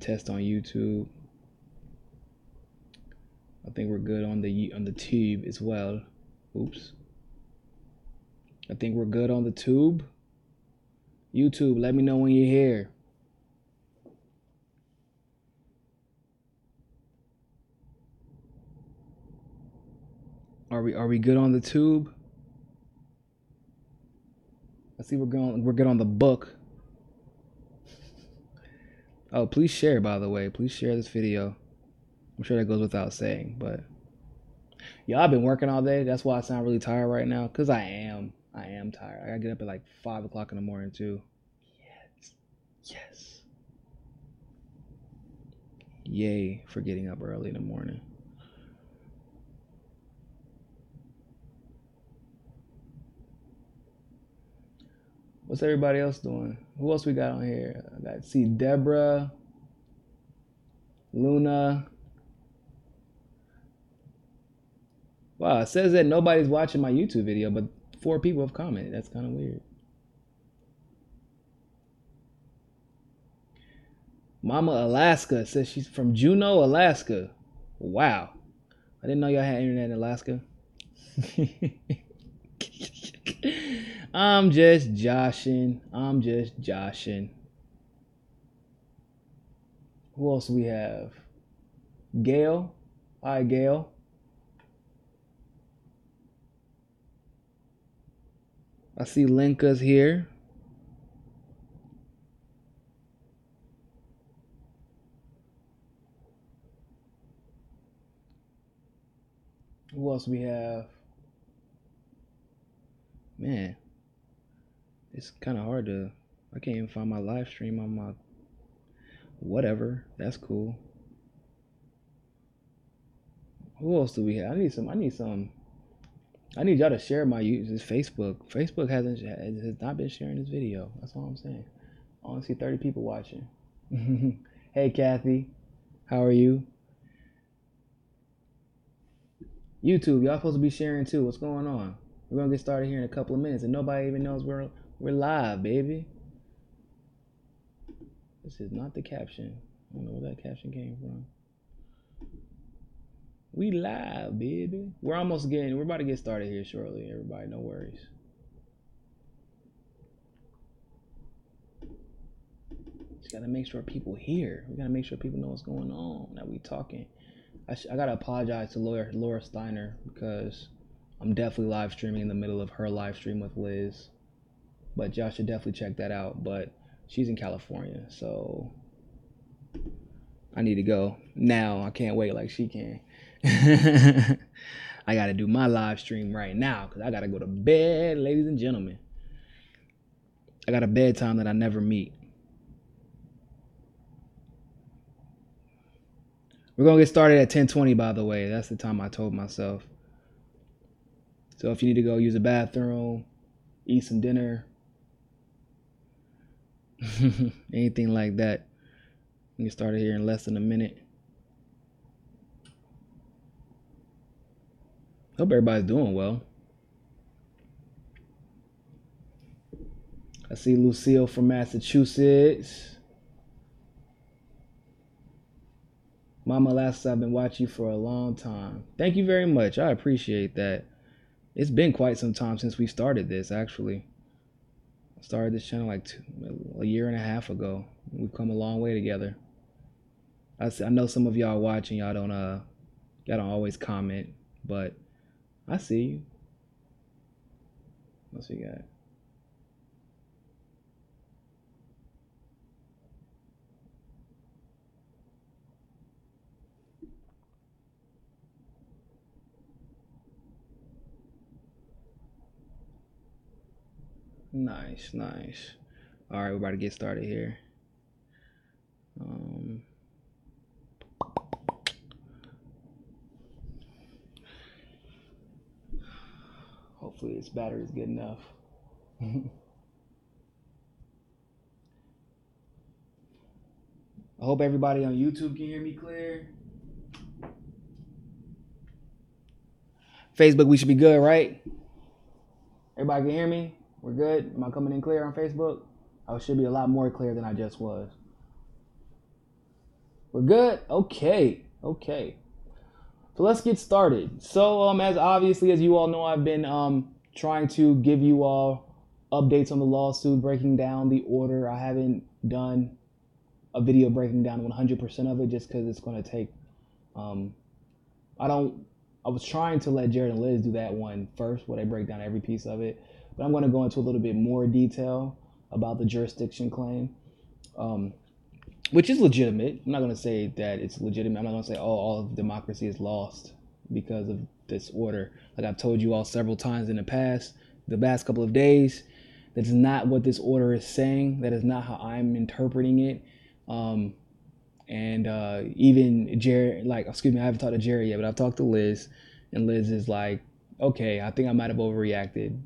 test on YouTube. I think we're good on the tube as well. Oops. I think we're good on the tube. YouTube, let me know when you're here. Are we good on the tube? I see we're good on the book. Oh, please share, by the way. Please share this video. I'm sure that goes without saying, but yeah, I've been working all day. That's why I sound really tired right now, because I am tired. I gotta get up at like 5 o'clock in the morning too. Yes. Yay for getting up early in the morning. What's everybody else doing? Who else we got on here? I got see Deborah, Luna. Wow, it says that nobody's watching my YouTube video, but 4 people have commented. That's kind of weird. Mama Alaska says she's from Juneau, Alaska. Wow. I didn't know y'all had internet in Alaska. I'm just joshing. Who else do we have? Gail. Hi, Gail. I see Linka's here. Who else we have? Man, it's kind of hard to. I can't even find my live stream on my. Whatever. That's cool. Who else do we have? I need some. I need y'all to share my this Facebook. Facebook has not been sharing this video. That's all I'm saying. I only see 30 people watching. Hey Kathy, how are you? YouTube, y'all supposed to be sharing too. What's going on? We're gonna get started here in a couple of minutes, and nobody even knows we're live, baby. This is not the caption. I don't know where that caption came from. We live, baby. We're about to get started here shortly, everybody. No worries. Just gotta make sure people hear. We gotta make sure people know what's going on, that we talking. I gotta apologize to Laura Steiner, because I'm definitely live streaming in the middle of her live stream with Liz. But y'all should definitely check that out. But she's in California, so I need to go now. I can't wait like she can. I gotta do my live stream right now, because I gotta go to bed, ladies and gentlemen. I got a bedtime that I never meet. We're gonna get started at 10:20, by the way. That's the time I told myself. So if you need to go use a bathroom, eat some dinner, anything like that, we get started here in less than a minute. Hope everybody's doing well. I see Lucille from Massachusetts. Mama Alaska, I've been watching you for a long time. Thank you very much. I appreciate that. It's been quite some time since we started this, actually. I started this channel like a year and a half ago. We've come a long way together. I know some of y'all watching, y'all don't always comment, but I see you. What's we got? Nice. All right, we're about to get started here. Hopefully this battery is good enough. I hope everybody on YouTube can hear me clear. Facebook, we should be good, right? Everybody can hear me? We're good? Am I coming in clear on Facebook? I should be a lot more clear than I just was. We're good? Okay. Okay. So let's get started. So as obviously as you all know, I've been trying to give you all updates on the lawsuit, breaking down the order. I haven't done a video breaking down 100% of it just because it's going to take I was trying to let Jared and Liz do that one first where they break down every piece of it, but I'm going to go into a little bit more detail about the jurisdiction claim, which is legitimate. I'm not going to say that it's legitimate. I'm not going to say, oh, all of democracy is lost because of this order. Like I've told you all several times in the past couple of days, that's not what this order is saying. That is not how I'm interpreting it. Even Jared, I haven't talked to Jared yet, but I've talked to Liz, and Liz is like, okay, I think I might have overreacted.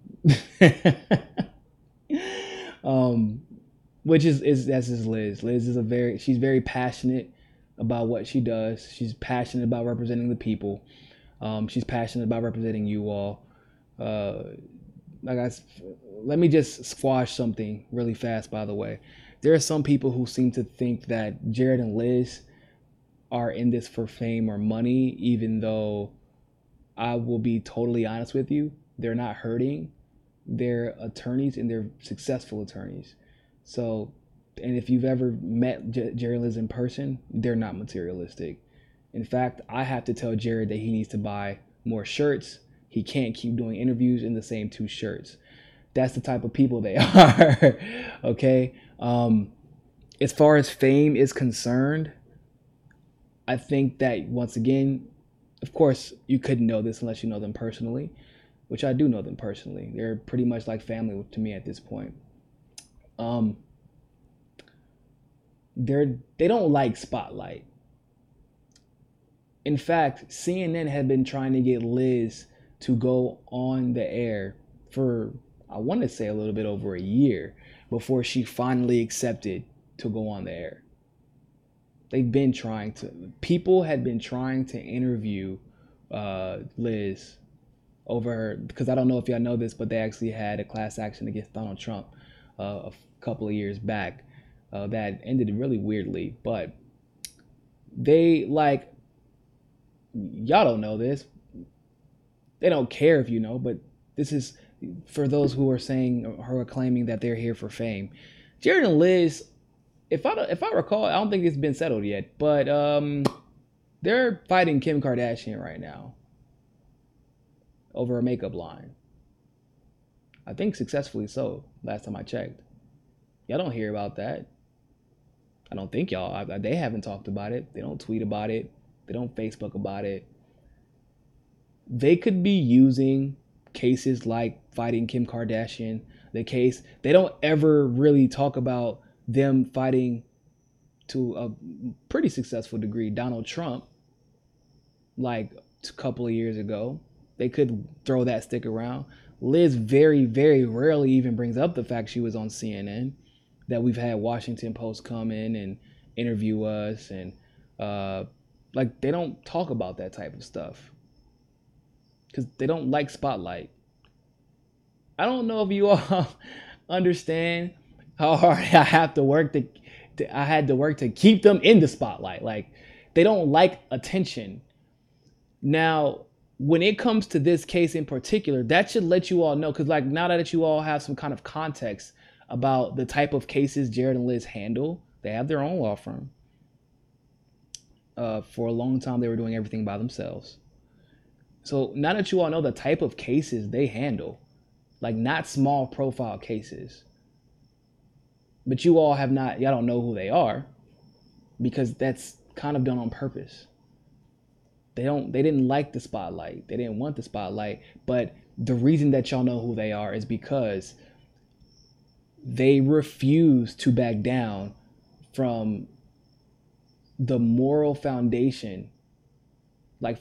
Which that's just Liz. Liz is she's very passionate about what she does. She's passionate about representing the people. She's passionate about representing you all. Let me just squash something really fast, by the way. There are some people who seem to think that Jared and Liz are in this for fame or money, even though I will be totally honest with you. They're not hurting. They're attorneys, and they're successful attorneys. So, and if you've ever met Jared and Liz in person, they're not materialistic. In fact, I have to tell Jared that he needs to buy more shirts. He can't keep doing interviews in the same 2 shirts. That's the type of people they are. Okay. As far as fame is concerned, I think that once again, of course, you couldn't know this unless you know them personally, which I do know them personally. They're pretty much like family to me at this point. They don't like spotlight. In fact, CNN had been trying to get Liz to go on the air for, I want to say, a little bit over a year before she finally accepted to go on the air. People had been trying to interview Liz over her, because I don't know if y'all know this, but they actually had a class action against Donald Trump a couple of years back that ended really weirdly. But y'all don't know this. They don't care if you know, but this is for those who are claiming that they're here for fame. Jared and Liz, if I recall, I don't think it's been settled yet, but they're fighting Kim Kardashian right now over a makeup line. I think successfully so, last time I checked. Y'all don't hear about that. I don't think they haven't talked about it. They don't tweet about it. They don't Facebook about it. They could be using cases like fighting Kim Kardashian, they don't ever really talk about them fighting, to a pretty successful degree, Donald Trump, like a couple of years ago. They could throw that stick around. Liz very, very rarely even brings up the fact she was on CNN, that we've had Washington Post come in and interview us, and they don't talk about that type of stuff because they don't like spotlight. I don't know if you all understand how hard I had to work to keep them in the spotlight. Like, they don't like attention. Now, when it comes to this case in particular, that should let you all know, because now that you all have some kind of context about the type of cases Jared and Liz handle, they have their own law firm. For a long time, they were doing everything by themselves. So now that you all know the type of cases they handle, not small profile cases, but y'all don't know who they are, because that's kind of done on purpose. They didn't like the spotlight. They didn't want the spotlight. But the reason that y'all know who they are is because they refuse to back down from the moral foundation,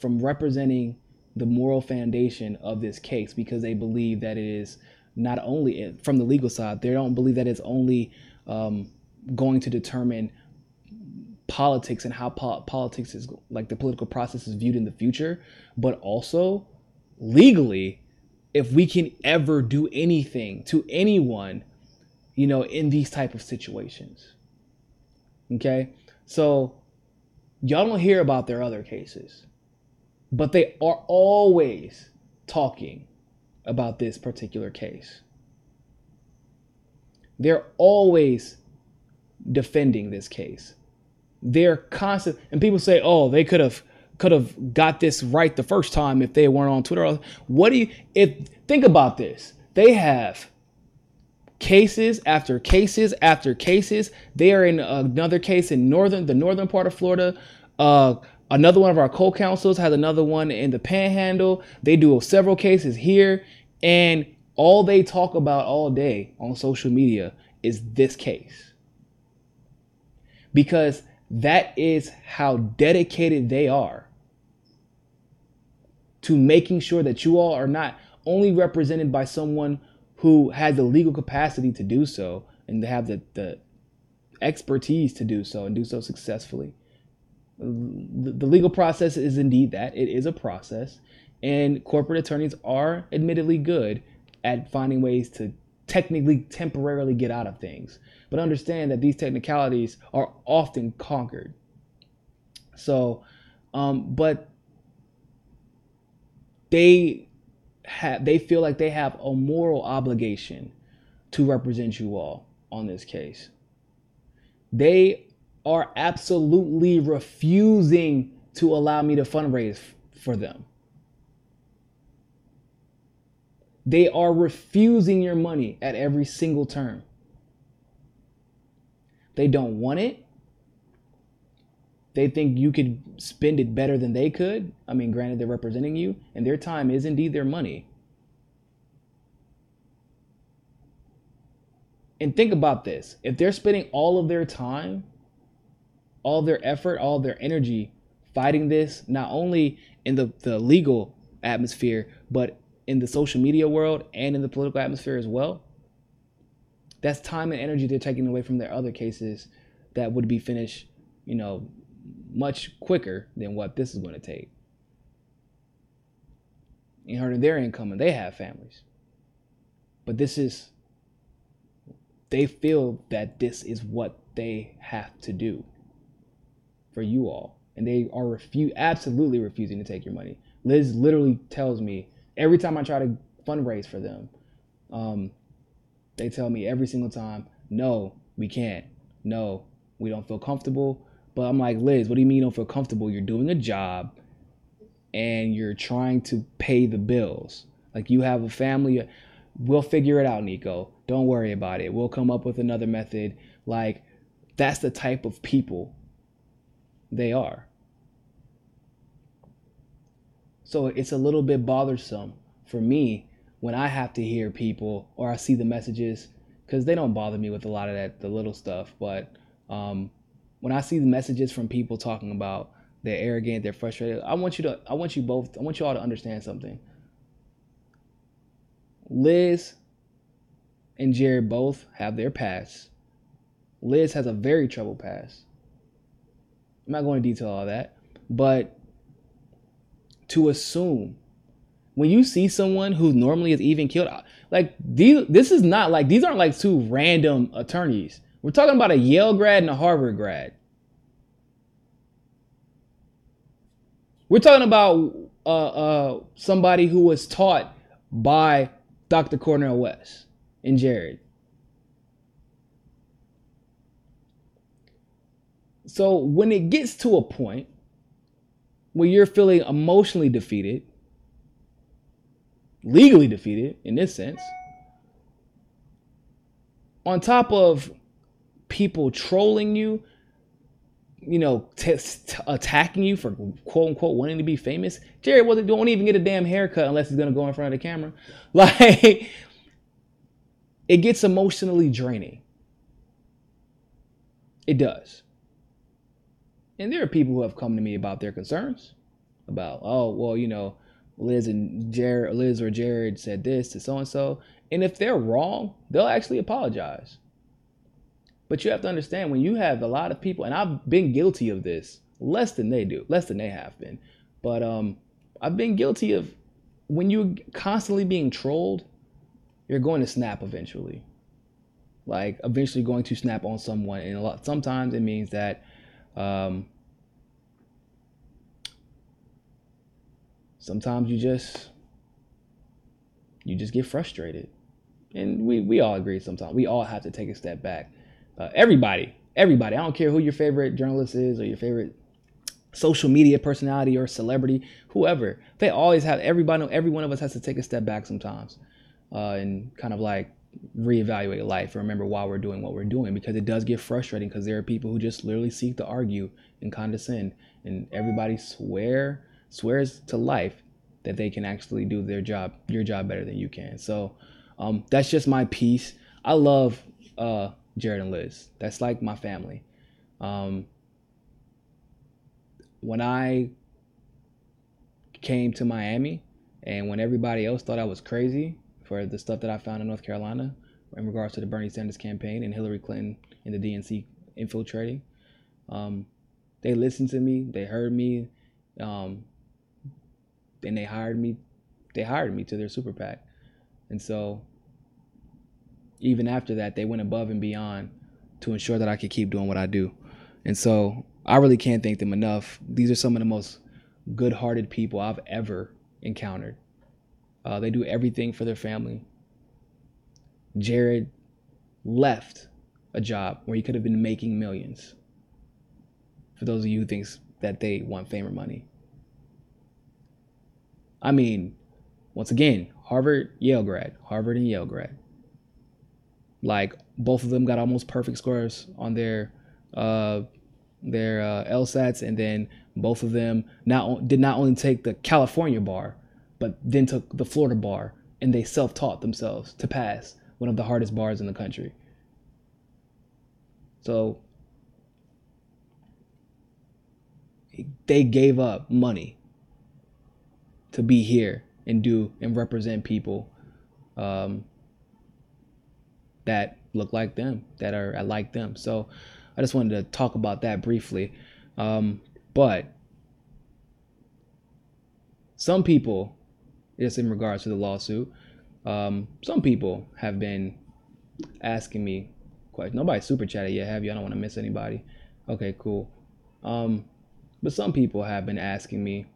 from representing the moral foundation of this case, because they believe that it is not only, from the legal side, they don't believe that it's only going to determine politics and how politics is, the political process is viewed in the future, but also legally, if we can ever do anything to anyone, in these type of situations. Okay, so Y'all don't hear about their other cases, but they are always talking about this particular case. They're always defending this case. They're constant, and people say, "Oh, they could have got this right the first time if they weren't on Twitter." What do you think about this? They have cases after cases after cases. They are in another case in the northern part of Florida. Another one of our co-counsels has another one in the Panhandle. They do several cases here, and all they talk about all day on social media is this case, because that is how dedicated they are to making sure that you all are not only represented by someone who has the legal capacity to do so and to have the expertise to do so and do so successfully. The legal process is indeed that. It is a process, and corporate attorneys are admittedly good at finding ways to technically temporarily get out of things. But understand that these technicalities are often conquered. So, but they feel like they have a moral obligation to represent you all on this case. They are absolutely refusing to allow me to fundraise for them. They are refusing your money at every single turn. They don't want it. They think you could spend it better than they could. I mean, granted, they're representing you, and their time is indeed their money. And think about this. If they're spending all of their time, all their effort, all their energy fighting this, not only in the legal atmosphere, but in the social media world and in the political atmosphere as well, that's time and energy they're taking away from their other cases that would be finished, much quicker than what this is going to take. You heard of their income, and they have families. But they feel that this is what they have to do for you all. And they are absolutely refusing to take your money. Liz literally tells me every time I try to fundraise for them, they tell me every single time, no, we can't. No, we don't feel comfortable. But I'm like, Liz, what do you mean you don't feel comfortable? You're doing a job and you're trying to pay the bills. Like, you have a family. We'll figure it out, Niko. Don't worry about it. We'll come up with another method. Like, that's the type of people they are. So it's a little bit bothersome for me when I have to hear people or I see the messages, because they don't bother me with a lot of that, the little stuff. But when I see the messages from people talking about they're arrogant, they're frustrated, I want you all to understand something. Liz and Jared both have their past. Liz has a very troubled past. I'm not going to detail all that, but to assume when you see someone who normally is even killed, like this is not like, these aren't like two random attorneys. We're talking about a Yale grad and a Harvard grad. We're talking about somebody who was taught by Dr. Cornel West and Jared. So when it gets to a point where you're feeling emotionally defeated, legally defeated in this sense, on top of people trolling you, attacking you for quote unquote wanting to be famous. Jared won't even get a damn haircut unless he's gonna go in front of the camera. Like, it gets emotionally draining. It does. And there are people who have come to me about their concerns about, Liz or Jared said this to so and so, and if they're wrong, they'll actually apologize. But you have to understand, when you have a lot of people, and I've been guilty of this less than they have been, but I've been guilty of, when you're constantly being trolled, you're going to snap eventually. Like, eventually going to snap on someone, and sometimes it means that sometimes you just get frustrated. And we all agree sometimes. We all have to take a step back. Everybody. I don't care who your favorite journalist is or your favorite social media personality or celebrity, whoever. They always have, every one of us has to take a step back sometimes and kind of like reevaluate life and remember why we're doing what we're doing, because it does get frustrating because there are people who just literally seek to argue and condescend, and everybody swears to life that they can actually do your job better than you can. So that's just my piece. I love Jared and Liz. That's like my family. When I came to Miami and when everybody else thought I was crazy for the stuff that I found in North Carolina in regards to the Bernie Sanders campaign and Hillary Clinton and the DNC infiltrating, they listened to me, they heard me, and they hired me to their super PAC. And so even after that, they went above and beyond to ensure that I could keep doing what I do. And so I really can't thank them enough. These are some of the most good-hearted people I've ever encountered. They do everything for their family. Jared left a job where he could have been making millions. For those of you who think that they want fame or money. I mean, once again, Harvard and Yale grad. Like, both of them got almost perfect scores on their LSATs, and then both of them did not only take the California bar, but then took the Florida bar, and they self-taught themselves to pass one of the hardest bars in the country. So they gave up money to be here and do and represent people that look like them, that are like them. So I just wanted to talk about that briefly. But some people, just in regards to the lawsuit, some people have been asking me questions. Nobody super chatted yet, have you? I don't want to miss anybody. Okay, cool. But some people have been asking me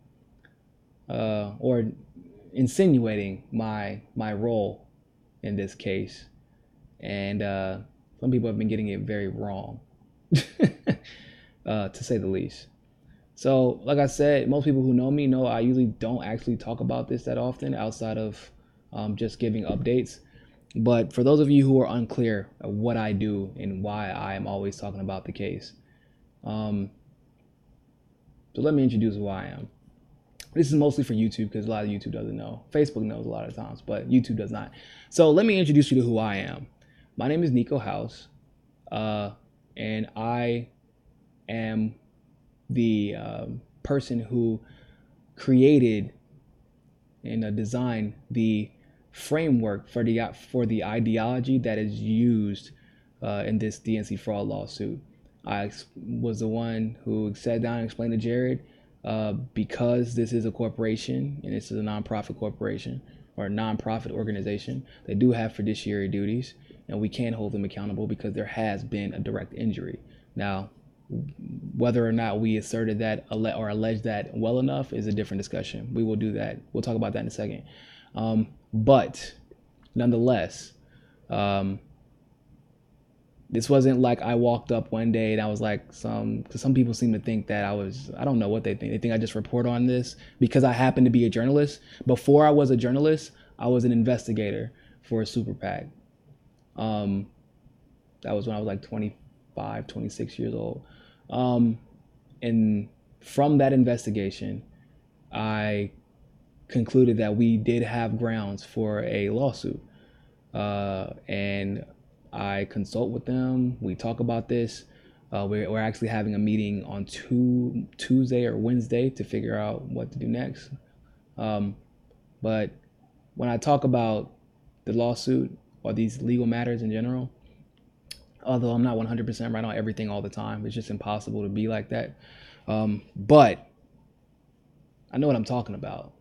or insinuating my role in this case. And some people have been getting it very wrong, to say the least. So, like I said, most people who know me know I usually don't actually talk about this that often outside of just giving updates. But for those of you who are unclear of what I do and why I am always talking about the case, so let me introduce who I am. This is mostly for YouTube because a lot of YouTube doesn't know. Facebook knows a lot of times, but YouTube does not. So let me introduce you to who I am. My name is Niko House, and I am the person who created and designed the framework for the ideology that is used in this DNC fraud lawsuit. I was the one who sat down and explained to Jared, because this is a corporation and this is a nonprofit corporation or a nonprofit organization, they do have fiduciary duties, and we can't hold them accountable because there has been a direct injury. Now, whether or not we asserted that or alleged that well enough is a different discussion. We will do that. We'll talk about that in a second. But nonetheless, this wasn't like I walked up one day and I was like, because some people seem to think that I don't know what they think. They think I just report on this because I happen to be a journalist. Before I was a journalist, I was an investigator for a super PAC. That was when I was like 25, 26 years old. And from that investigation, I concluded that we did have grounds for a lawsuit. And I consult with them. We talk about this. We're actually having a meeting on Tuesday or Wednesday to figure out what to do next. But when I talk about the lawsuit or these legal matters in general, although I'm not 100% right on everything all the time, it's just impossible to be like that. But I know what I'm talking about.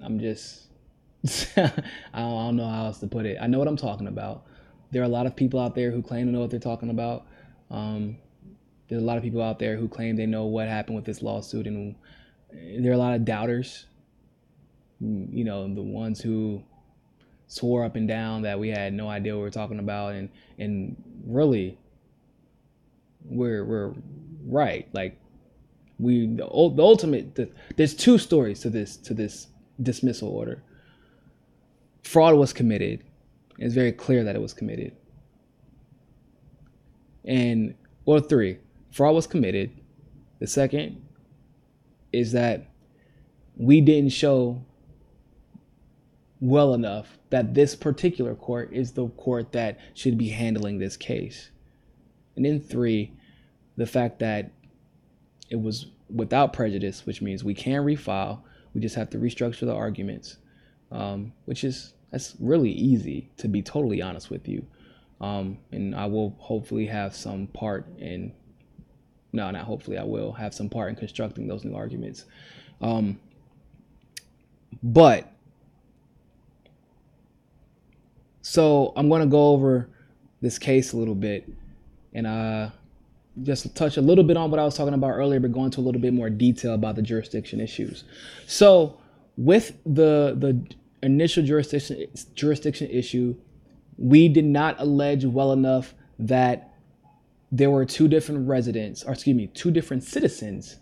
I'm just, I don't know how else to put it. I know what I'm talking about. There are a lot of people out there who claim to know what they're talking about. There's a lot of people out there who claim they know what happened with this lawsuit and There are a lot of doubters, you know, the ones who swore up and down that we had no idea what we were talking about, and really we're right. Like the ultimate, there's two stories to this dismissal order. Fraud was committed. It's very clear that it was committed. And or three, fraud was committed. The second is that we didn't show well enough that this particular court is the court that should be handling this case. And then three, the fact that it was without prejudice, which means we can refile. We just have to restructure the arguments, that's really easy, to be totally honest with you. And I will hopefully have some part in, no, not hopefully, I will have some part in constructing those new arguments. But so I'm going to go over this case a little bit and just touch a little bit on what I was talking about earlier, but go into a little bit more detail about the jurisdiction issues. So with the initial jurisdiction issue, we did not allege well enough that there were two different citizens,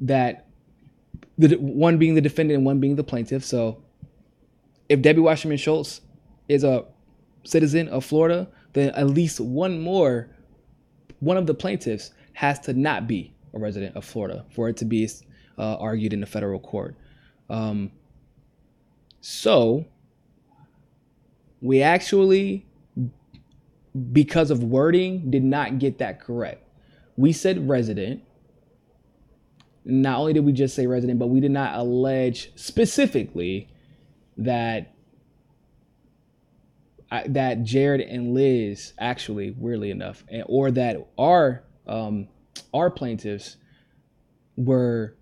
that one being the defendant and one being the plaintiff. So if Debbie Wasserman Schultz is a citizen of Florida, then at least one of the plaintiffs has to not be a resident of Florida for it to be argued in the federal court. So we actually, because of wording, did not get that correct. We said resident. Not only did we just say resident, but we did not allege specifically that Jared and Liz actually, weirdly enough, or that our plaintiffs were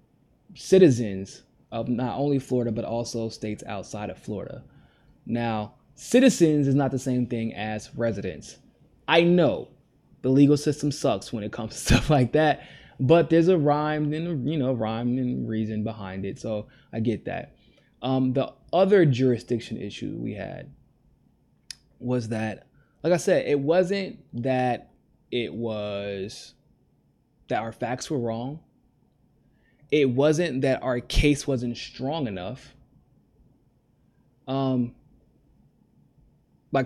citizens of not only Florida, but also states outside of Florida. Now, citizens is not the same thing as residents. I know the legal system sucks when it comes to stuff like that, but there's a rhyme and reason behind it. So I get that. The other jurisdiction issue we had was that, like I said, it wasn't that our facts were wrong. It wasn't that our case wasn't strong enough. Like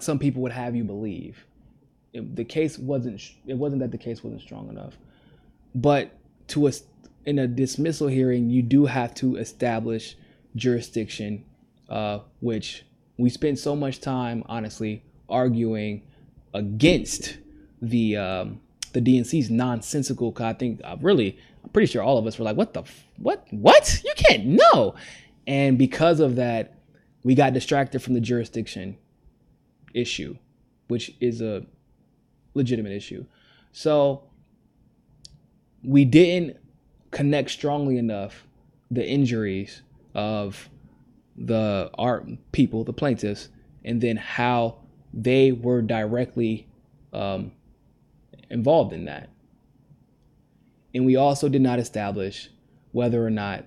some people would have you believe. It wasn't that the case wasn't strong enough. But in a dismissal hearing, you do have to establish jurisdiction, which we spent so much time, honestly, arguing against the DNC's nonsensical. I think I'm pretty sure all of us were like, what? You can't know. And because of that, we got distracted from the jurisdiction issue, which is a legitimate issue. So we didn't connect strongly enough the injuries of our people, the plaintiffs, and then how they were directly involved in that. And we also did not establish whether or not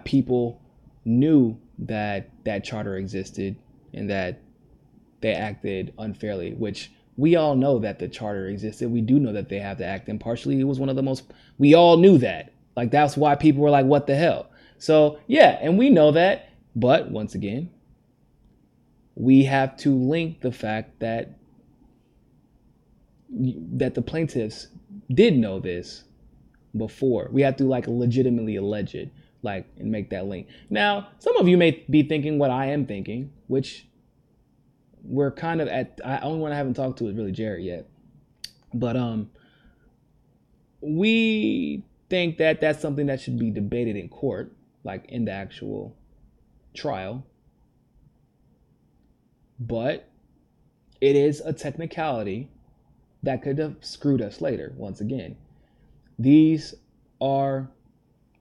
people knew that charter existed and that they acted unfairly, which we all know that the charter existed. We do know that they have to act impartially. It was one of the most, we all knew that. Like, that's why people were like, what the hell? So yeah, and we know that. But once again, we have to link the fact that the plaintiffs did know this before. We have to legitimately allege it, and make that link. Now, some of you may be thinking what I am thinking, which we're kind of the only one I haven't talked to is really Jared yet. But we think that that's something that should be debated in court, in the actual trial. But it is a technicality that could have screwed us later. Once again, these are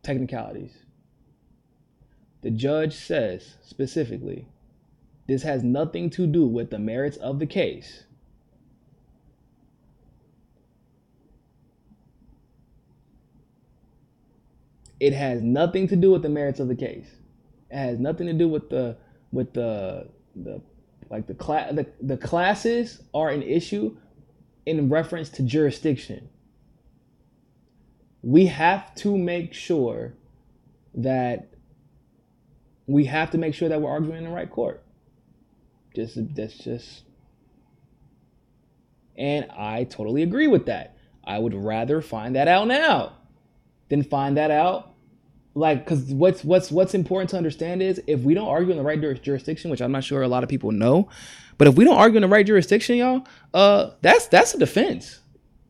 technicalities. The judge says specifically, this has nothing to do with the merits of the case. It has nothing to do with the merits of the case. It has nothing to do with the like the classes are an issue in reference to jurisdiction. We have to make sure that we're arguing in the right court. And I totally agree with that. I would rather find that out now than find that out because what's important to understand is if we don't argue in the right jurisdiction, which I'm not sure a lot of people know, but if we don't argue in the right jurisdiction, y'all, that's a defense.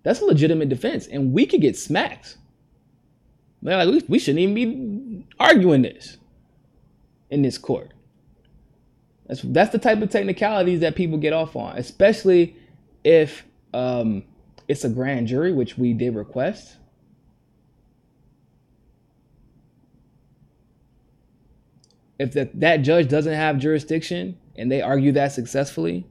That's a legitimate defense, and we could get smacked. Like we shouldn't even be arguing this in this court. That's the type of technicalities that people get off on, especially if it's a grand jury, which we did request. If that judge doesn't have jurisdiction and they argue that successfully,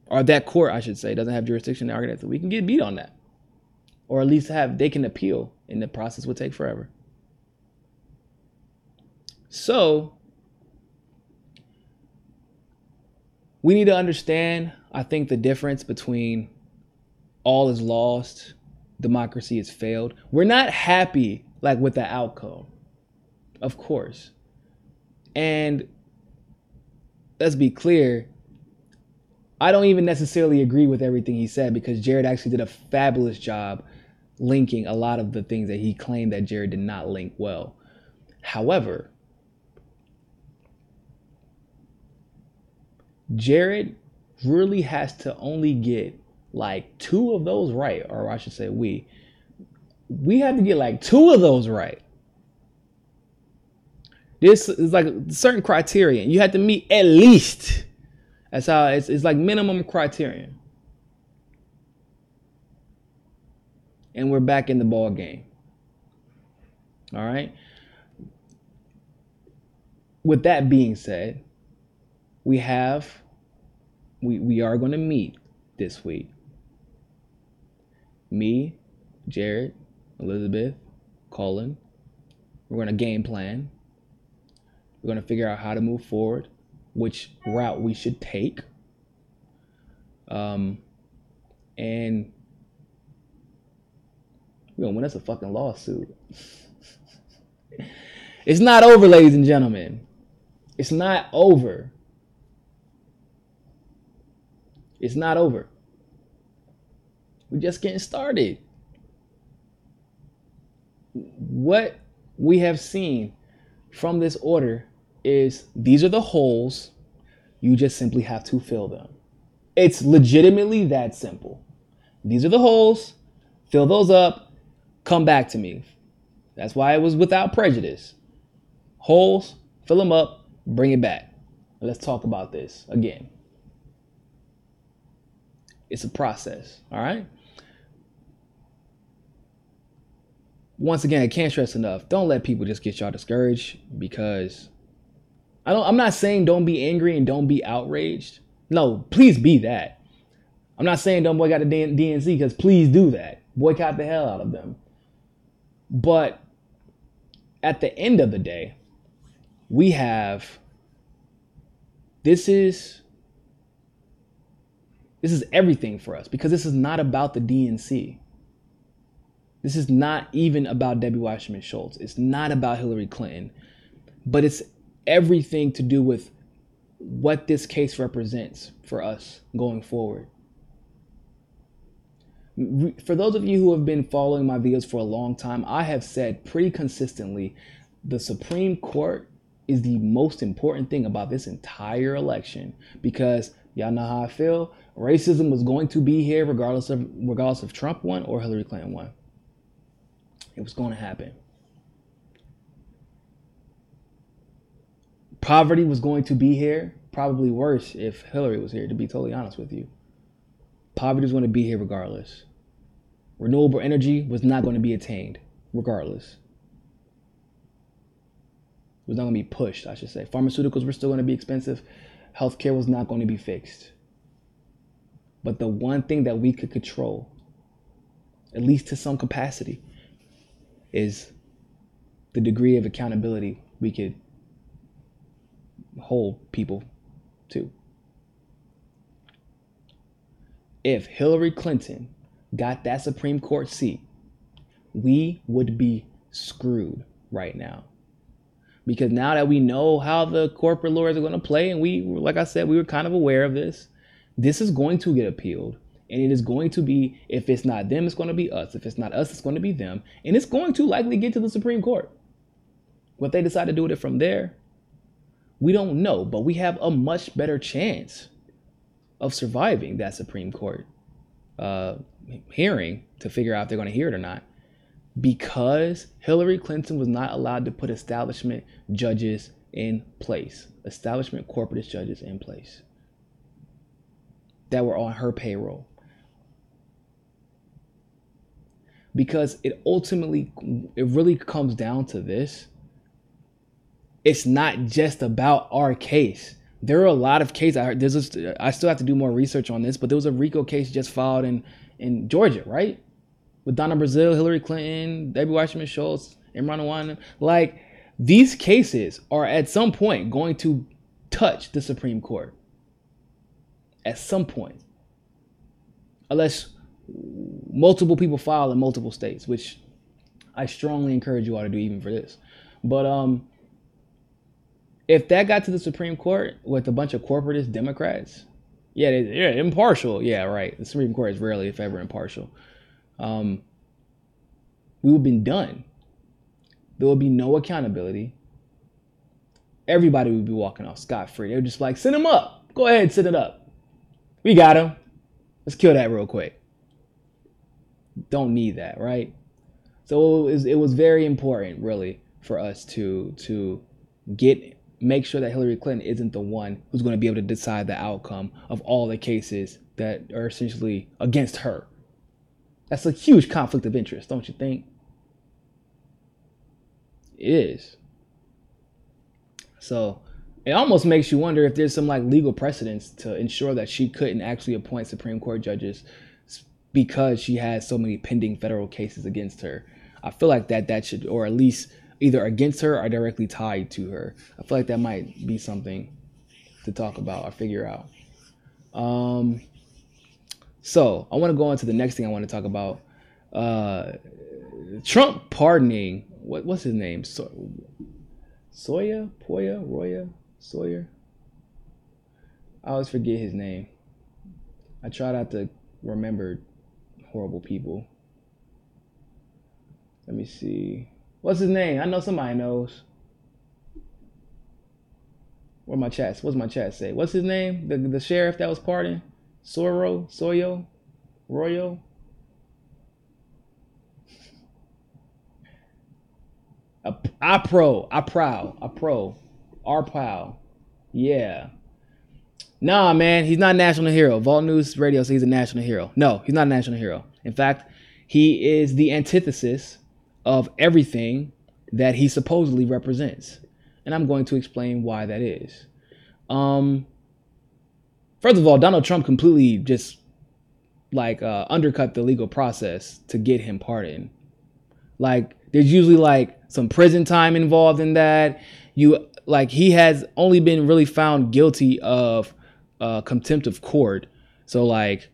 or that court, I should say, doesn't have jurisdiction, they argue that, we can get beat on that. Or at least they can appeal, and the process would take forever. So we need to understand, I think, the difference between all is lost, democracy has failed. We're not happy with the outcome, of course. And let's be clear, I don't even necessarily agree with everything he said, because Jared actually did a fabulous job linking a lot of the things that he claimed that Jared did not link well. However, Jared really has to only get 2 of those right, or I should say we have to get 2 of those right. This is a certain criterion. You have to meet at least. That's how it's minimum criterion. And we're back in the ball game. All right. With that being said, we are going to meet this week. Me, Jared, Elizabeth, Colin. We're going to game plan. We're going to figure out how to move forward, which route we should take. And we're going to win us a fucking lawsuit. It's not over, ladies and gentlemen. It's not over. It's not over. We're just getting started. What we have seen from this order is these are the holes. You just simply have to fill them. It's legitimately that simple. These are the holes. Fill those up. Come back to me. That's why it was without prejudice. Holes, fill them up, bring it back. Let's talk about this again. It's a process, all right? Once again, I can't stress enough, don't let people just get y'all discouraged, because I'm not saying don't be angry and don't be outraged. No, please be that. I'm not saying don't boycott the DNC, because please do that. Boycott the hell out of them. But at the end of the day, this is everything for us, because this is not about the DNC. This is not even about Debbie Wasserman Schultz. It's not about Hillary Clinton, but it's everything to do with what this case represents for us going forward. For those of you who have been following my videos for a long time, I have said pretty consistently, the Supreme Court is the most important thing about this entire election, because y'all know how I feel. Racism was going to be here regardless of Trump won or Hillary Clinton won. It was going to happen. Poverty was going to be here, probably worse if Hillary was here, to be totally honest with you. Poverty was going to be here regardless. Renewable energy was not going to be attained regardless. It was not going to be pushed, I should say. Pharmaceuticals were still going to be expensive. Healthcare was not going to be fixed. But the one thing that we could control, at least to some capacity, is the degree of accountability we could hold people to. If Hillary Clinton got that Supreme Court seat, we would be screwed right now. Because now that we know how the corporate lawyers are going to play, and we, like I said, we were kind of aware of this, this is going to get appealed. And it is going to be, if it's not them, it's going to be us. If it's not us, it's going to be them. And it's going to likely get to the Supreme Court. What they decide to do with it from there, we don't know. But we have a much better chance of surviving that Supreme Court hearing to figure out if they're going to hear it or not. Because Hillary Clinton was not allowed to put establishment judges in place. Establishment corporatist judges in place. That were on her payroll. Because it really comes down to this. It's not just about our case. There are a lot of cases. I still have to do more research on this, but there was a RICO case just filed in Georgia, right? With Donna Brazile, Hillary Clinton, Debbie Wasserman Schultz, Imran Awan. Like, these cases are at some point going to touch the Supreme Court. At some point. Unless multiple people file in multiple states, which I strongly encourage you all to do even for this. But if that got to the Supreme Court with a bunch of corporatist Democrats, yeah, impartial. Yeah, right. The Supreme Court is rarely, if ever, impartial. We would have been done. There would be no accountability. Everybody would be walking off scot-free. They were just like, send him up. Go ahead, send it up. We got him. Let's kill that real quick. Don't need that, right? So it was very important, really, for us to make sure that Hillary Clinton isn't the one who's going to be able to decide the outcome of all the cases that are essentially against her. That's a huge conflict of interest, don't you think? It is. So it almost makes you wonder if there's some like legal precedence to ensure that she couldn't actually appoint Supreme Court judges because she has so many pending federal cases against her. I feel like that should, or at least either against her or directly tied to her. I feel like that might be something to talk about or figure out. So I want to go on to the next thing I want to talk about. Trump pardoning, what's his name? Sawyer? I always forget his name. I try not to remember horrible people. Let me see. What's his name? I know somebody knows. What's my chat say? What's his name? The sheriff that was pardoned? Royo? Arpao. Yeah. Nah, man, he's not a national hero. Vault News Radio says he's a national hero. No, he's not a national hero. In fact, he is the antithesis of everything that he supposedly represents. And I'm going to explain why that is. First of all, Donald Trump completely just undercut the legal process to get him pardoned. Like, there's usually some prison time involved in that. He has only been really found guilty of contempt of court. So it's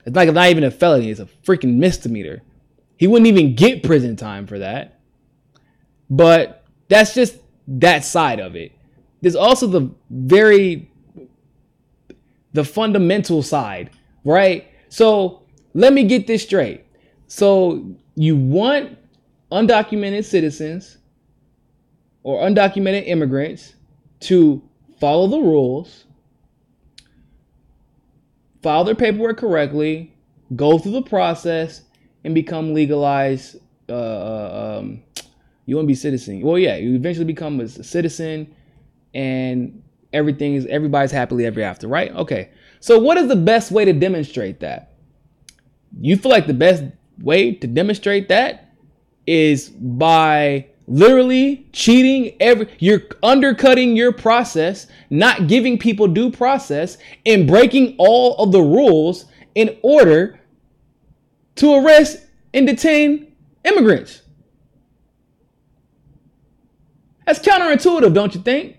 not even a felony. It's a freaking misdemeanor. He wouldn't even get prison time for that. But that's just that side of it. There's also the fundamental side, right? So let me get this straight. So you want undocumented citizens or undocumented immigrants to follow the rules, file their paperwork correctly, go through the process, and become legalized. You want to be citizen. Well, yeah, you eventually become a citizen, and everybody's happily ever after, right? Okay. So what is the best way to demonstrate that? You feel like the best way to demonstrate that is by literally cheating you're undercutting your process, not giving people due process, and breaking all of the rules in order to arrest and detain immigrants. That's counterintuitive, don't you think?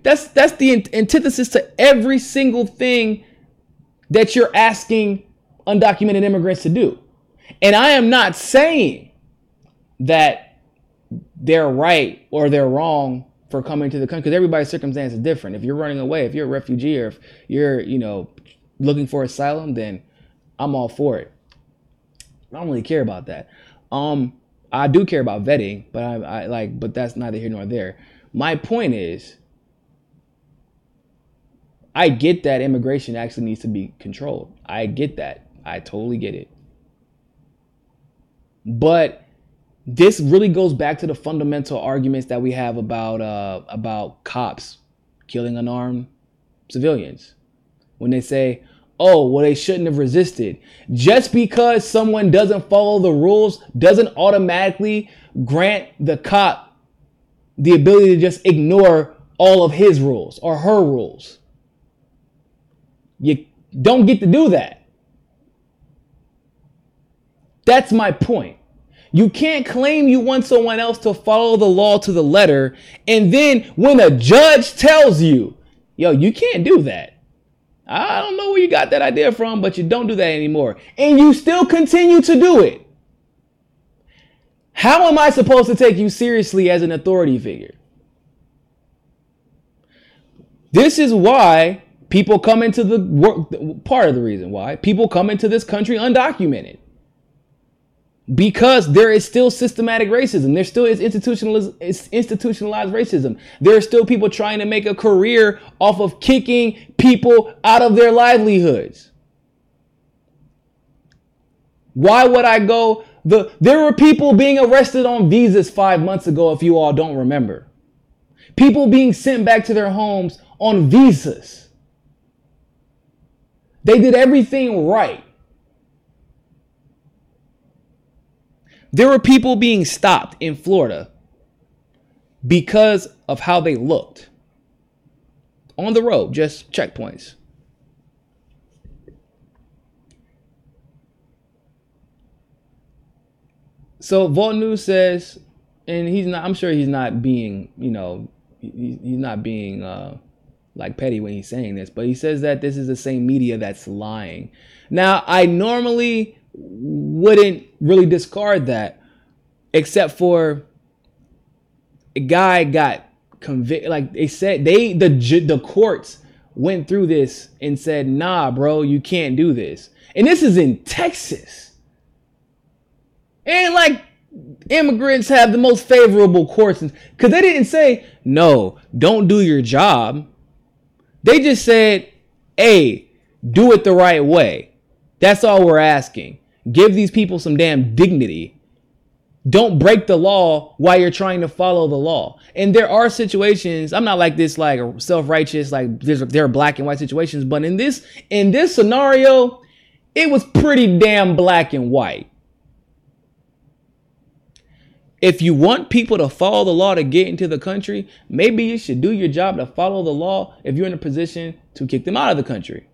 That's the antithesis to every single thing that you're asking undocumented immigrants to do. And I am not saying that they're right or they're wrong for coming to the country, because everybody's circumstance is different. If you're running away, if you're a refugee, or if you're, looking for asylum, then I'm all for it. I don't really care about that. I do care about vetting, but that's neither here nor there. My point is, I get that immigration actually needs to be controlled. I get that. I totally get it. But this really goes back to the fundamental arguments that we have about cops killing unarmed civilians. When they say, oh, well, they shouldn't have resisted. Just because someone doesn't follow the rules doesn't automatically grant the cop the ability to just ignore all of his rules or her rules. You don't get to do that. That's my point. You can't claim you want someone else to follow the law to the letter, and then when a judge tells you, yo, you can't do that. I don't know where you got that idea from, but you don't do that anymore. And you still continue to do it. How am I supposed to take you seriously as an authority figure? This is why people come into the work. Part of the reason why people come into this country undocumented. Because there is still systematic racism. There still is institutionalized racism. There are still people trying to make a career off of kicking people out of their livelihoods. Why would I go? There were people being arrested on visas 5 months ago, if you all don't remember. People being sent back to their homes on visas. They did everything right. There were people being stopped in Florida because of how they looked. On the road, just checkpoints. So Vault News says, and I'm sure he's not being, he's not being like petty when he's saying this, but he says that this is the same media that's lying. Now, I normally wouldn't really discard that, except for a guy got convicted. Like they said, the courts went through this and said, nah, bro, you can't do this. And this is in Texas. And like immigrants have the most favorable courts, because they didn't say, no, don't do your job. They just said, hey, do it the right way. That's all we're asking. Give these people some damn dignity. Don't break the law while you're trying to follow the law. And there are situations, I'm not like this, like self-righteous, like there are black and white situations, but in this scenario, it was pretty damn black and white. If you want people to follow the law to get into the country, maybe you should do your job to follow the law if you're in a position to kick them out of the country.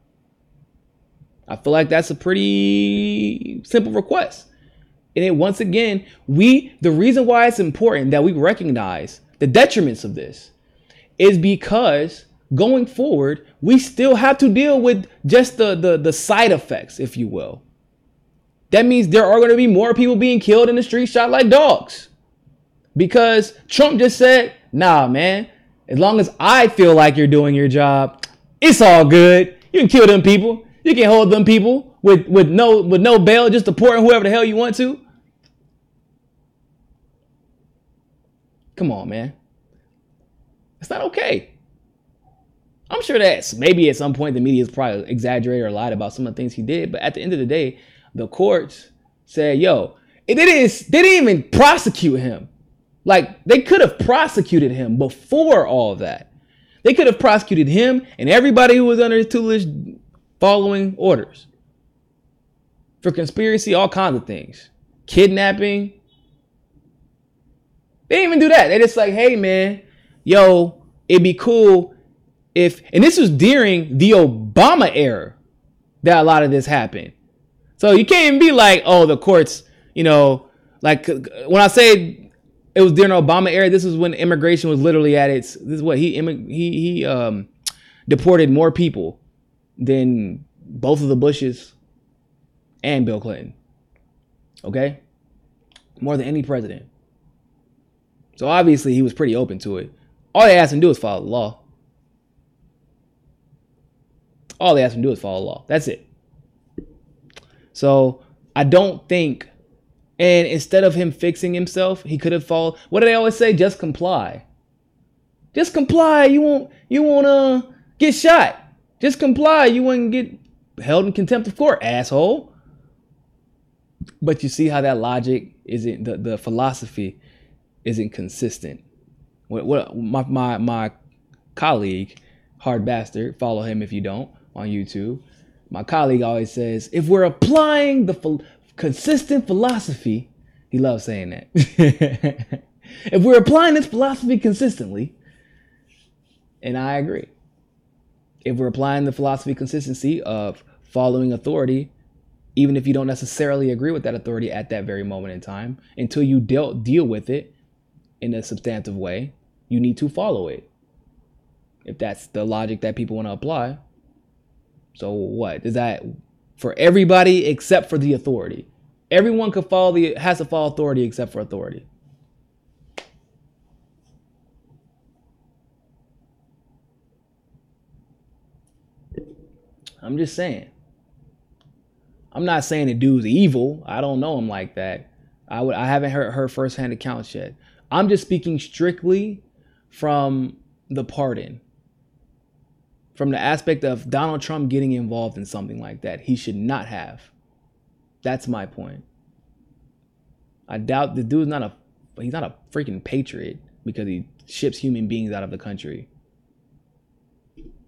I feel like that's a pretty simple request. And once again, the reason why it's important that we recognize the detriments of this is because going forward, we still have to deal with just the side effects, if you will. That means there are going to be more people being killed in the street, shot like dogs. Because Trump just said, nah, man, as long as I feel like you're doing your job, it's all good. You can kill them people. You can hold them people with no bail, just deporting whoever the hell you want to. Come on, man. It's not okay. I'm sure that maybe at some point the media has probably exaggerated or lied about some of the things he did. But at the end of the day, the courts said, yo, they didn't even prosecute him. Like, they could have prosecuted him before all of that. They could have prosecuted him and everybody who was under his tutelage following orders for conspiracy, all kinds of things. Kidnapping. They didn't even do that. They just like, hey, man, yo, it'd be cool if, and this was during the Obama era that a lot of this happened. So you can't even be like, oh, the courts, like when I say It was during the Obama era. This was when immigration was literally at its. This is what he deported more people than both of the Bushes and Bill Clinton. Okay, more than any president. So obviously he was pretty open to it. All they asked him to do is follow the law. All they asked him to do is follow the law. That's it. So I don't think, and instead of him fixing himself, he could have followed. What do they always say? Just comply. Just comply. You won't get shot. Just comply. You won't get held in contempt of court, asshole. But you see how that logic isn't, the philosophy isn't consistent. What my colleague, Hard Bastard, follow him if you don't on YouTube. My colleague always says, if we're applying the consistent philosophy, he loves saying that. If we're applying this philosophy consistently, and I agree. If we're applying the philosophy consistency of following authority, even if you don't necessarily agree with that authority at that very moment in time, until you deal with it in a substantive way, you need to follow it. If that's the logic that people want to apply. So what? Is that for everybody except for the authority? Everyone has to follow authority except for authority. I'm just saying. I'm not saying the dude's evil. I don't know him like that. I haven't heard firsthand accounts yet. I'm just speaking strictly from the pardon. From the aspect of Donald Trump getting involved in something like that. He should not have. That's my point. I doubt the dude's he's not a freaking patriot because he ships human beings out of the country.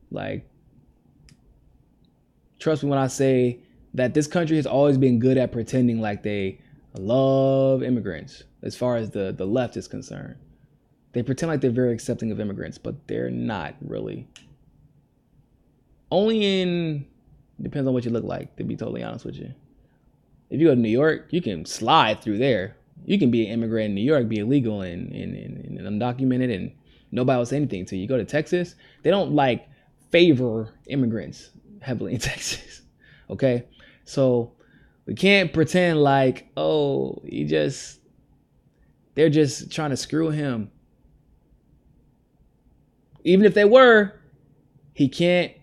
Like, trust me when I say that this country has always been good at pretending like they love immigrants as far as the left is concerned. They pretend like they're very accepting of immigrants, but they're not really. Depends on what you look like, to be totally honest with you. If you go to New York, you can slide through there. You can be an immigrant in New York, be illegal and undocumented, and nobody will say anything to you. You go to Texas, they don't favor immigrants heavily in Texas. Okay? So we can't pretend like, they're just trying to screw him. Even if they were, he can't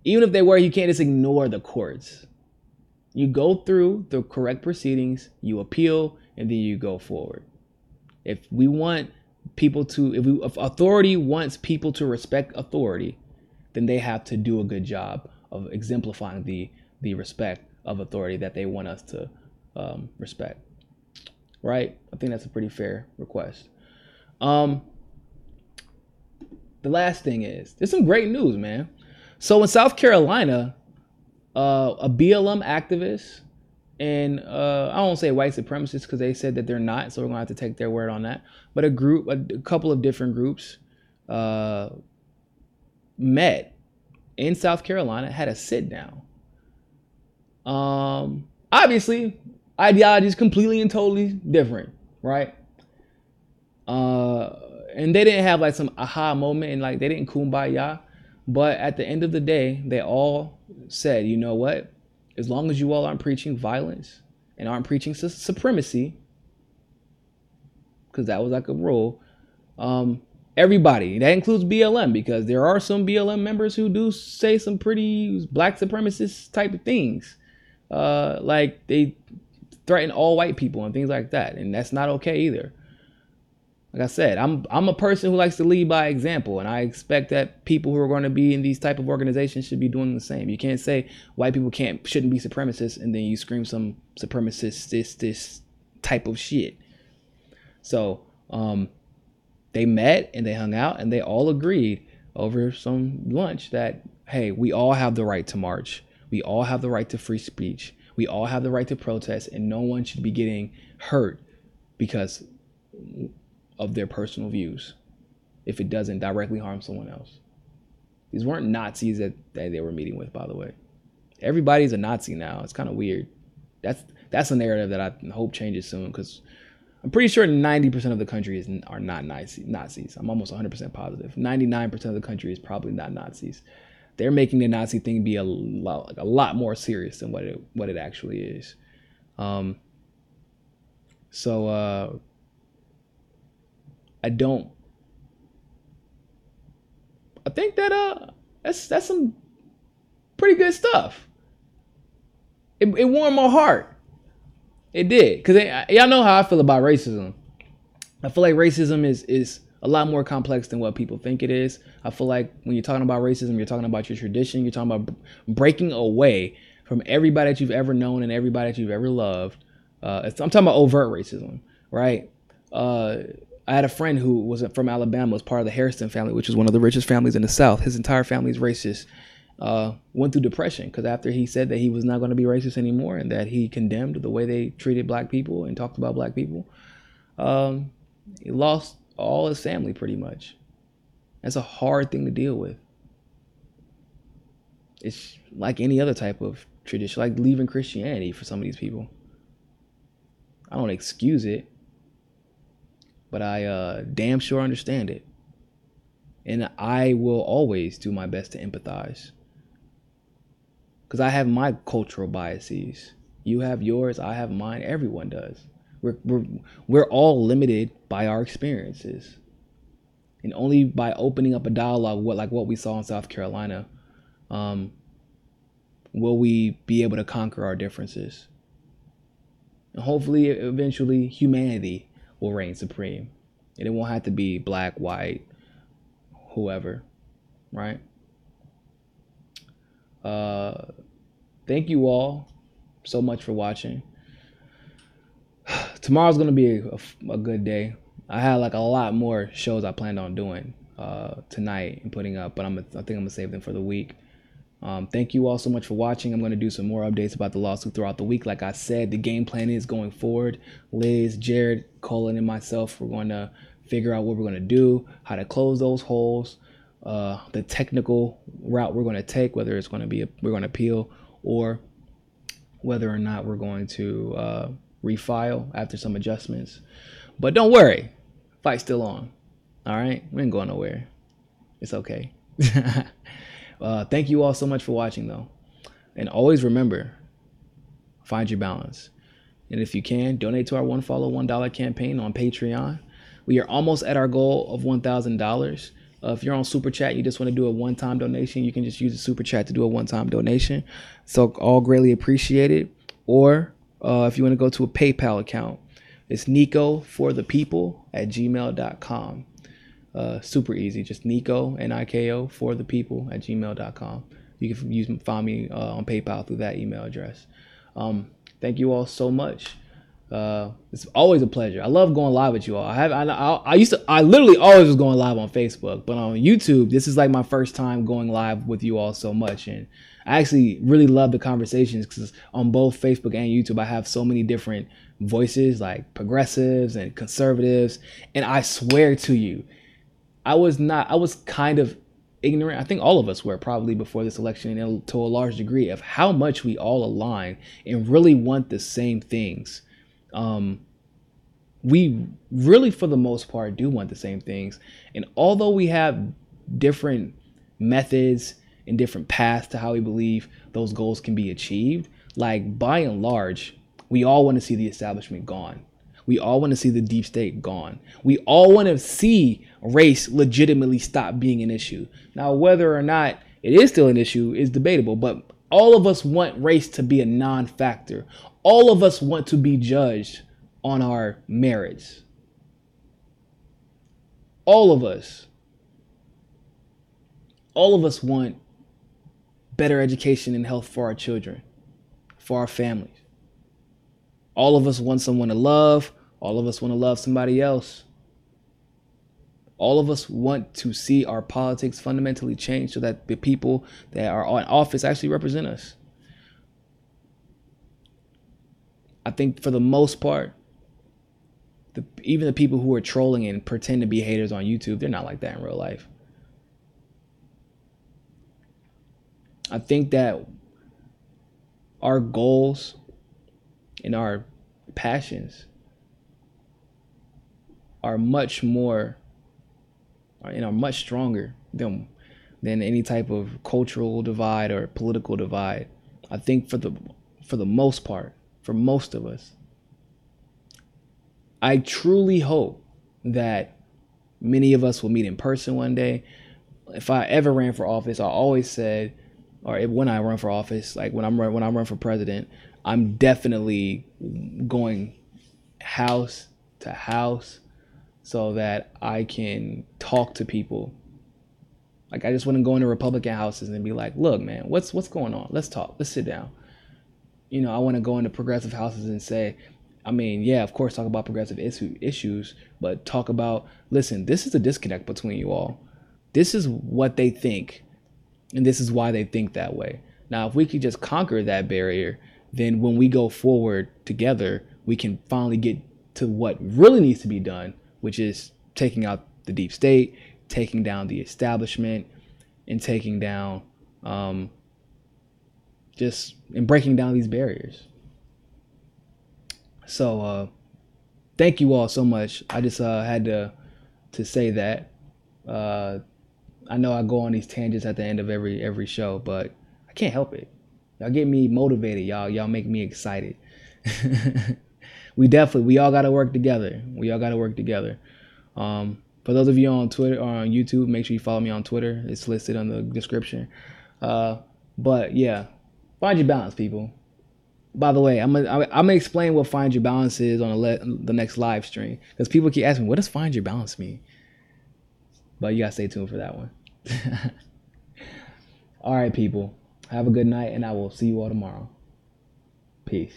just ignore the courts. You go through the correct proceedings, you appeal, and then you go forward. If authority wants people to respect authority, then they have to do a good job of exemplifying the respect of authority that they want us to respect. Right? I think that's a pretty fair request. The last thing is, there's some great news, man. So in South Carolina, a BLM activist and I won't say white supremacists because they said that they're not, so we're gonna have to take their word on that. But a couple of different groups met in South Carolina, had a sit down. Obviously, ideology is completely and totally different, right? And they didn't have some aha moment and they didn't kumbaya. But at the end of the day, they all said, you know what? As long as you all aren't preaching violence and aren't preaching supremacy, because that was a rule, everybody, that includes BLM, because there are some BLM members who do say some pretty black supremacist type of things. They threaten all white people and things like that. And that's not okay either. Like I said, I'm a person who likes to lead by example, and I expect that people who are going to be in these type of organizations should be doing the same. You can't say white people shouldn't be supremacists, and then you scream some supremacist this type of shit. So they met and they hung out and they all agreed over some lunch that, hey, we all have the right to march. We all have the right to free speech. We all have the right to protest, and no one should be getting hurt because of their personal views if it doesn't directly harm someone else. These weren't Nazis that they were meeting with, by the way. Everybody's a Nazi now. It's kind of weird. That's a narrative that I hope changes soon, because I'm pretty sure 90% of the country are not Nazis. I'm almost 100% positive. 99% of the country is probably not Nazis. They're making the Nazi thing be a lot more serious than what it actually is. So I think that that's some pretty good stuff. It warmed my heart. It did, because y'all know how I feel about racism. I feel like racism is a lot more complex than what people think it is. I feel like when you're talking about racism, you're talking about your tradition. You're talking about breaking away from everybody that you've ever known and everybody that you've ever loved. I'm talking about overt racism, right? I had a friend who was from Alabama, was part of the Harrison family, which is one of the richest families in the South. His entire family is racist. Went through depression because after he said that he was not going to be racist anymore and that he condemned the way they treated black people and talked about black people, he lost all his family pretty much. That's a hard thing to deal with. It's like any other type of tradition, like leaving Christianity for some of these people. I don't excuse it, but I damn sure understand it. And I will always do my best to empathize. Because I have my cultural biases. You have yours, I have mine, everyone does. We're all limited by our experiences. And only by opening up a dialogue, like what we saw in South Carolina, will we be able to conquer our differences. And hopefully, eventually, humanity will reign supreme. And it won't have to be black, white, whoever, right? Thank you all so much for watching. Tomorrow's going to be a good day. I had like a lot more shows I planned on doing tonight and putting up, but I think I'm going to save them for the week. Thank you all so much for watching. I'm going to do some more updates about the lawsuit throughout the week. Like I said, the game plan is going forward. Liz, Jared, Colin, and myself, we're going to figure out what we're going to do, how to close those holes, the technical route we're going to take, whether it's going to be we're going to appeal or whether or not we're going to refile after some adjustments. But don't worry, fight's still on. All right, we ain't going nowhere. It's okay. Thank you all so much for watching, though, and always remember, find your balance. And if you can, donate to our One Follow $1 campaign on Patreon. We are almost at our goal of $1,000. If you're on Super Chat, you just want to do a one-time donation, you can just use the Super Chat to do a one-time donation. So all greatly appreciated. Or if you want to go to a PayPal account, it's nikoforthepeople@gmail.com. Super easy. Just Niko, Niko, for the people @gmail.com. You can find me on PayPal through that email address. Thank you all so much. It's always a pleasure. I love going live with you all. I literally always was going live on Facebook, but on YouTube, this is like my first time going live with you all so much. And I actually really love the conversations because on both Facebook and YouTube, I have so many different voices, like progressives and conservatives. And I swear to you, I was kind of ignorant. I think all of us were probably before this election, and to a large degree, of how much we all align and really want the same things. We really, for the most part, do want the same things. And although we have different methods and different paths to how we believe those goals can be achieved, like by and large, we all want to see the establishment gone. We all want to see the deep state gone. We all want to see race legitimately stop being an issue. Now, whether or not it is still an issue is debatable, but all of us want race to be a non-factor. All of us want to be judged on our merits. All of us. All of us want better education and health for our children, for our families. All of us want someone to love. All of us want to love somebody else. All of us want to see our politics fundamentally change so that the people that are in office actually represent us. I think for the most part, even the people who are trolling and pretend to be haters on YouTube, they're not like that in real life. I think that our goals and our passions are much more and are much stronger than any type of cultural divide or political divide. I think for the most part, for most of us, I truly hope that many of us will meet in person one day. If I ever ran for office, I always said, or when I run for office, like when I run for president, I'm definitely going house to house so that I can talk to people. Like I just want to go into Republican houses and be like, look, man, what's going on? Let's talk. Let's sit down. You know, I want to go into progressive houses and say, I mean, yeah, of course, talk about progressive issues, but talk about, listen, this is a disconnect between you all. This is what they think, and this is why they think that way. Now, if we could just conquer that barrier, then when we go forward together, we can finally get to what really needs to be done, which is taking out the deep state, taking down the establishment, and taking down and breaking down these barriers. So thank you all so much. I just had to say that. I know I go on these tangents at the end of every show, but I can't help it. Y'all get me motivated. Y'all make me excited. We all got to work together. For those of you on Twitter or on YouTube, make sure you follow me on Twitter. It's listed on the description. But yeah, find your balance, people. By the way, I'm gonna explain what find your balance is on the next live stream, because people keep asking me, what does find your balance mean? But you gotta stay tuned for that one. All right, people. Have a good night, and I will see you all tomorrow. Peace.